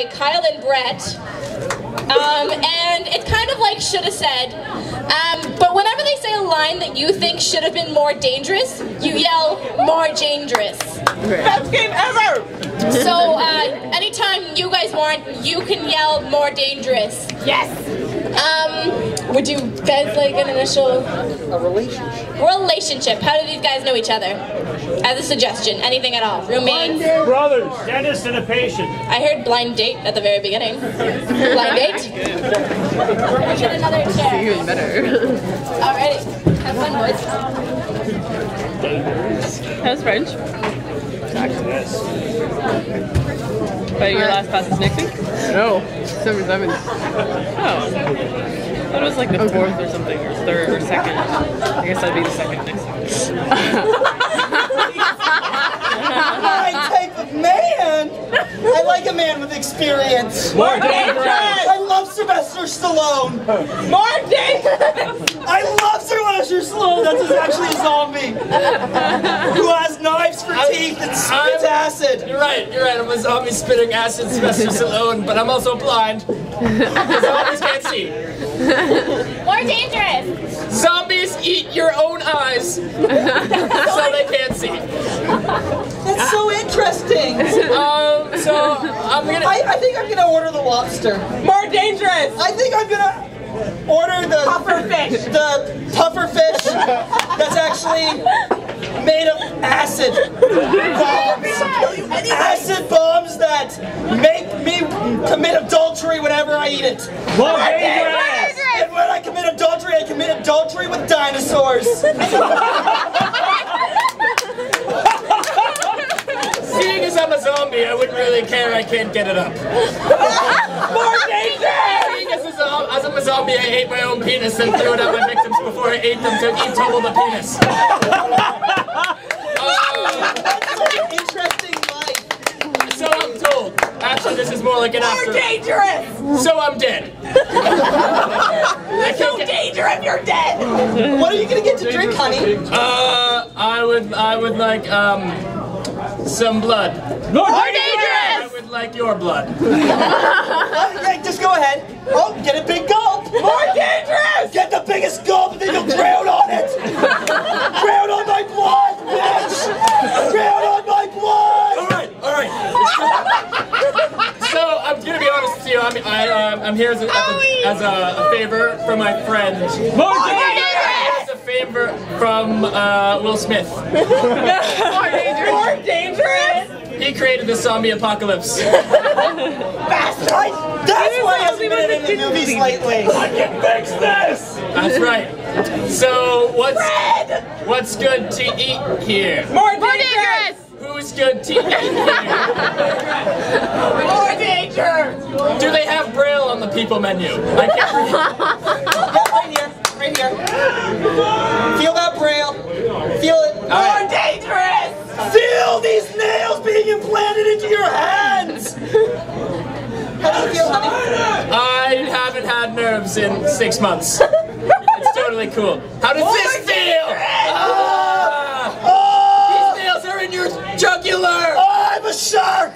Kyle and Brett, and it's kind of like should have said, but whenever they say a line that you think should have been more dangerous, you yell, more dangerous. Best game ever! So, anytime you guys want, you can yell, more dangerous. Yes! Would you guys like an initial... A relationship. Relationship. How do these guys know each other? As a suggestion, anything at all. Roommates? Brothers, dentist and a patient. I heard blind date at the very beginning. Blind date? Can we get another chair? Even better. Alrighty. Have fun, boys. How's French? But your last class is next week? No, December 7th. Oh. I thought it was like the 4th or something, or 3rd or 2nd. I guess that'd be the 2nd next week. My type of man! I like a man with experience. More dangerous! I love Sylvester Stallone. More dangerous! I love Sylvester Stallone. That's actually a zombie who has knives for teeth and spits acid. You're right. I'm a zombie spitting acid, Sylvester Stallone, but I'm also blind. The zombies can't see. More dangerous! Zombies eat your own eyes, so they can't see. That's so interesting. So I'm gonna. I think I'm gonna order the lobster. More dangerous! I think I'm gonna order the Puffer fish. The puffer fish that's actually made of acid bombs. Acid bombs that make me commit adultery whenever I eat it. More dangerous! And when I commit adultery with dinosaurs. Seeing as I'm a zombie, I wouldn't really care. I can't get it up. More dangerous! Seeing as I'm a zombie, I ate my own penis and threw it at my victims before I ate them to eat double the penis. That's such an interesting life. So I'm told. Actually, this is more like an after. More dangerous! So I'm dead. It's so dangerous if you're dead! What are you gonna get to drink, honey? I would like some blood. More I dangerous! would like your blood. Yeah, just go ahead. Oh, get a big gulp. More dangerous! Get the biggest gulp and then you'll drown on it. Drown on my blood, bitch. Drown on my blood. All right. So I'm gonna be honest with you. I'm here as a favor from my friend. More dangerous! As a favor from Will Smith. More dangerous! More dangerous! He created the zombie apocalypse. Bastard. That's why he hasn't been in the movies lately. I can fix this! That's right. So what's good to eat here? More dangerous! Who's good to eat here? More danger! Do they have Braille on the people menu? I can't read. Yeah, right here. Feel that braille. Feel it. More dangerous! Feel these nails being implanted into your hands. How do you feel, honey? I haven't had nerves in 6 months. It's totally cool. How does this feel? These nails are in your jugular. I'm a shark.